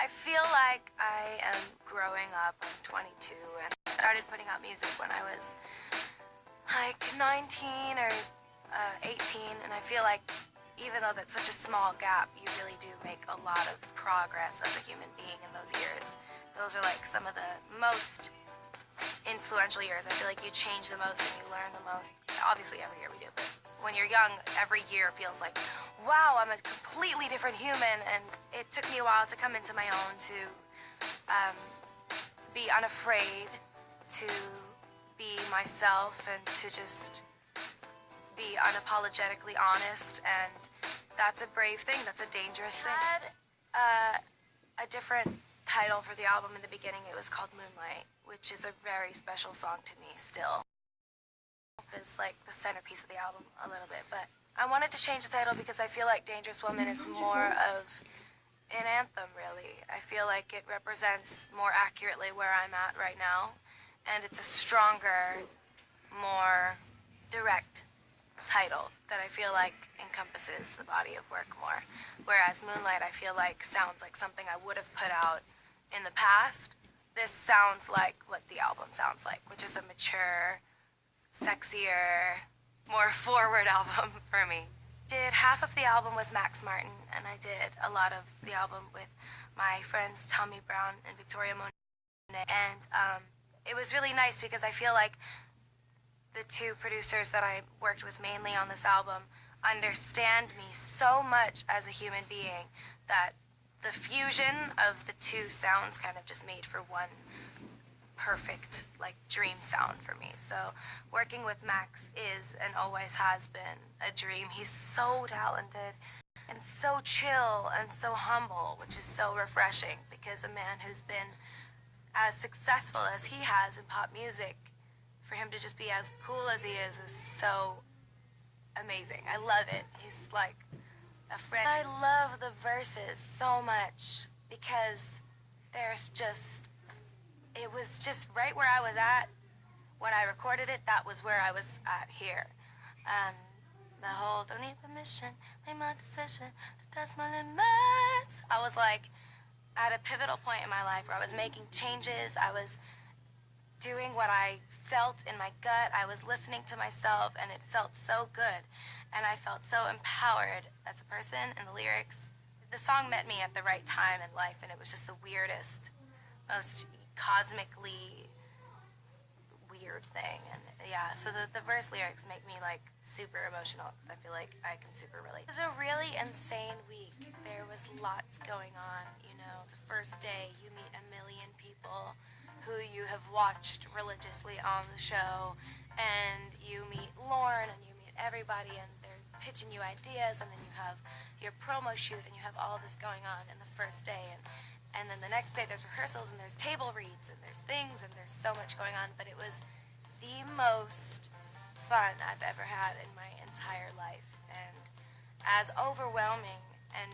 I feel like I am growing up. I'm 22 and I started putting out music when I was like 19 or 18, and I feel like even though that's such a small gap, you really do make a lot of progress as a human being in those years. Those are like some of the most influential years. I feel like you change the most and you learn the most. Obviously every year we do, but when you're young, every year feels like, wow, I'm a completely different human, and it took me a while to come into my own, to be unafraid, to be myself, and to just be unapologetically honest, and that's a brave thing, that's a dangerous thing. I had a different title for the album in the beginning. It was called Moonlight, which is a very special song to me still. It's like the centerpiece of the album a little bit, but I wanted to change the title because I feel like Dangerous Woman is more of an anthem, really. I feel like it represents more accurately where I'm at right now, and it's a stronger, more direct title that I feel like encompasses the body of work more. Whereas Moonlight, I feel like sounds like something I would have put out in the past. This sounds like what the album sounds like, which is a mature, sexier, more forward album for me. Did half of the album with Max Martin, and I did a lot of the album with my friends Tommy Brown and Victoria Monet, and it was really nice because I feel like the two producers that I worked with mainly on this album understand me so much as a human being that the fusion of the two sounds kind of just made for one perfect, like, dream sound for me. So working with Max is and always has been a dream. He's so talented and so chill and so humble, which is so refreshing, because a man who's been as successful as he has in pop music, for him to just be as cool as he is so amazing. I love it. He's like a friend. I love the verses so much because there's just, it was just right where I was at when I recorded it. That was where I was at here. The whole don't need permission, make my decision, test my limits. I was like at a pivotal point in my life where I was making changes. I was doing what I felt in my gut. I was listening to myself, and it felt so good. And I felt so empowered as a person, and the lyrics. The song met me at the right time in life, and it was just the weirdest, most cosmically weird thing. And yeah, so the verse lyrics make me like super emotional because I feel like I can super relate. It was a really insane week. There was lots going on, you know. The first day you meet a million people who you have watched religiously on the show, and you meet Lorne, and you meet everybody, and they're pitching you ideas, and then you have your promo shoot, and you have all this going on in the first day, and then the next day there's rehearsals, and there's table reads, and there's things, and there's so much going on. But it was the most fun I've ever had in my entire life, and as overwhelming and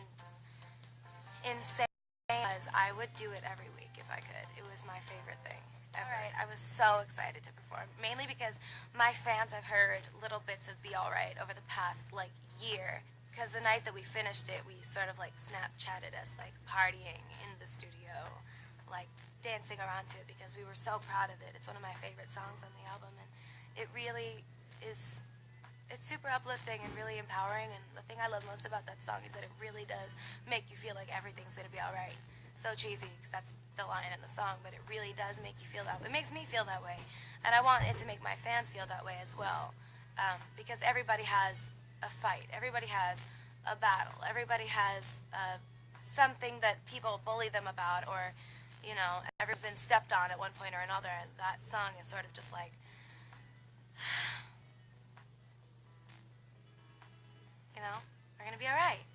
insane as I would do it every week if I could. It was my favorite thing ever. Alright, I was so excited to perform, mainly because my fans have heard little bits of Be Alright over the past like year. Because the night that we finished it, we sort of like Snapchatted us like partying in the studio, like dancing around to it because we were so proud of it. It's one of my favorite songs on the album, and it really is, it's super uplifting and really empowering, and the thing I love most about that song is that it really does make you feel like everything's gonna be alright. So cheesy, because that's the line in the song, but it really does make you feel that way. It makes me feel that way, and I want it to make my fans feel that way as well, because everybody has a fight, everybody has a battle, everybody has something that people bully them about, or, you know, everyone's been stepped on at one point or another, and that song is sort of just like, you know, we're gonna be alright.